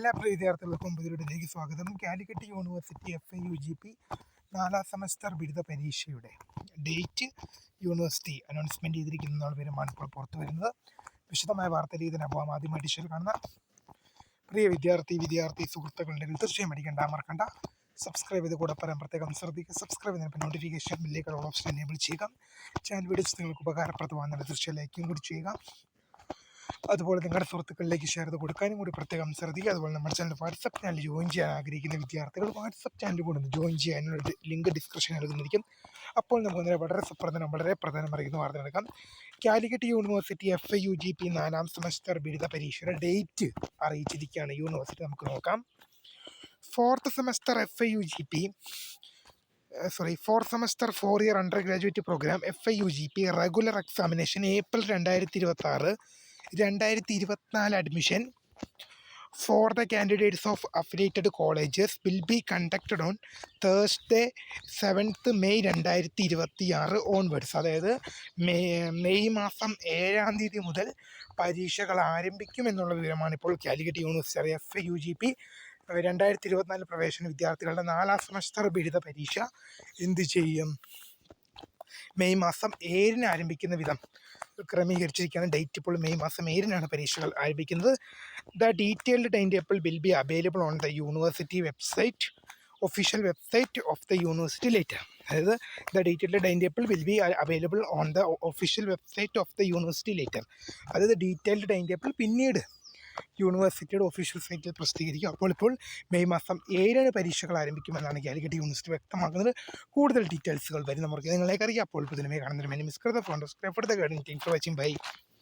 എല്ലാ പ്രിയ വിദ്യാർത്ഥികൾക്കും പുതിയൊരുലേക്ക് സ്വാഗതം. കാലിക്കറ്റ് യൂണിവേഴ്സിറ്റി FIUGP 4ാം സെമസ്റ്റർ ബിരുദ പരീക്ഷയുടെ ഡേറ്റ് യൂണിവേഴ്സിറ്റി അനൗൺസ്മെൻറ്റ് ചെയ്തിരിക്കുന്ന പേരുമാണ് ഇപ്പോൾ പുറത്തു വരുന്നത്. വിശദമായ വാർത്തയിലേക്ക് തന്നെ പോകാം. ആദ്യമായിട്ട് ഡിജിറ്റൽ കാണുന്ന പ്രിയ വിദ്യാർത്ഥി സുഹൃത്തുക്കളുണ്ടെങ്കിൽ തീർച്ചയായും അടിക്കേണ്ട മറക്കണ്ട സബ്സ്ക്രൈബ് ചെയ്ത് കൂടെ പറയാൻ പ്രത്യേകം ശ്രദ്ധിക്കുക. സബ്സ്ക്രൈബ് ചെയ്തതിന് നോട്ടിഫിക്കേഷൻ ബില്ലേക്കുള്ള ഓപ്ഷൻ എനേബിൾ ചെയ്യുക. ചാനൽ വീഡിയോസ് നിങ്ങൾക്ക് ഉപകാരപ്രദമാകുന്ന തീർച്ചയായും ലൈക്കും കൂടി ചെയ്യുക. അതുപോലെ നിങ്ങളുടെ സുഹൃത്തുക്കളിലേക്ക് ഷെയർ ചെയ്ത് കൊടുക്കാനും കൂടി പ്രത്യേകം ശ്രദ്ധിക്കുക. അതുപോലെ നമ്മുടെ ചാനൽ വാട്സപ്പ് ചാനൽ ജോയിൻ ചെയ്യാൻ ആഗ്രഹിക്കുന്ന വിദ്യാർത്ഥികൾ വാട്സപ്പ് ചാനൽ കൂടെ ഒന്ന് ജോയിൻ ചെയ്യാനുള്ള ലിങ്ക് ഡിസ്ക്രിപ്ഷൻ നൽകുന്നതായിരിക്കും. അപ്പോൾ നമുക്ക് വളരെ പ്രധാനം അറിയുന്ന വാർത്ത എടുക്കാം. കാലിക്കറ്റ് യൂണിവേഴ്സിറ്റി FIUGP 4ാം സെമസ്റ്റർ ബിരുദ പരീക്ഷയുടെ ഡേറ്റ് അറിയിച്ചിരിക്കുകയാണ് യൂണിവേഴ്സിറ്റി. നമുക്ക് നോക്കാം. Fourth semester 4 year undergraduate programme FIUGP regular examination April 2024 admission for the candidates of affiliated colleges will be conducted on Thursday 7th May 2026 onwards. അതായത് മെയ് മാസം 7-ാം തീയതി മുതൽ പരീക്ഷകൾ ആരംഭിക്കുമെന്നുള്ള വിവരമാണ് ഇപ്പോൾ കാലിക്കറ്റ് യൂണിവേഴ്സിറ്റി FIUGP 2024 പ്രവേശന വിദ്യാർത്ഥികളുടെ 4ാം സെമസ്റ്റർ ബിരുദ പരീക്ഷ എന്ത് ചെയ്യും, മെയ് മാസം 7-ന് ആരംഭിക്കുന്ന വിധം ക്രമീകരിച്ചിരിക്കുകയാണ്. ഡേറ്റ് ഇപ്പോൾ മെയ് മാസം 7-നാണ് പരീക്ഷകൾ ആരംഭിക്കുന്നത്. The detailed time table will be available on the university website, official website of the university later. അതായത് the detailed time table will be available on the official website of the university later. അതായത് detailed time table പിന്നീട് യൂണിവേഴ്സിറ്റിയുടെ official സൈറ്റിൽ പ്രസിദ്ധീകരിക്കും. അപ്പോൾ May മാസം 7-ന് പരീക്ഷകൾ ആരംഭിക്കുമെന്നാണ് Calicut university വ്യക്തമാക്കുന്നത്. കൂടുതൽ ഡീറ്റെയിൽസുകൾ വരുന്ന മുറയ്ക്ക് നിങ്ങളേക്ക് അറിയാം. അപ്പോൾ ഇതിനുമേ കാണുന്നതിന് മിസ് കരുത ഫോൺ subscribe for the guidance. Thanks for watching. By.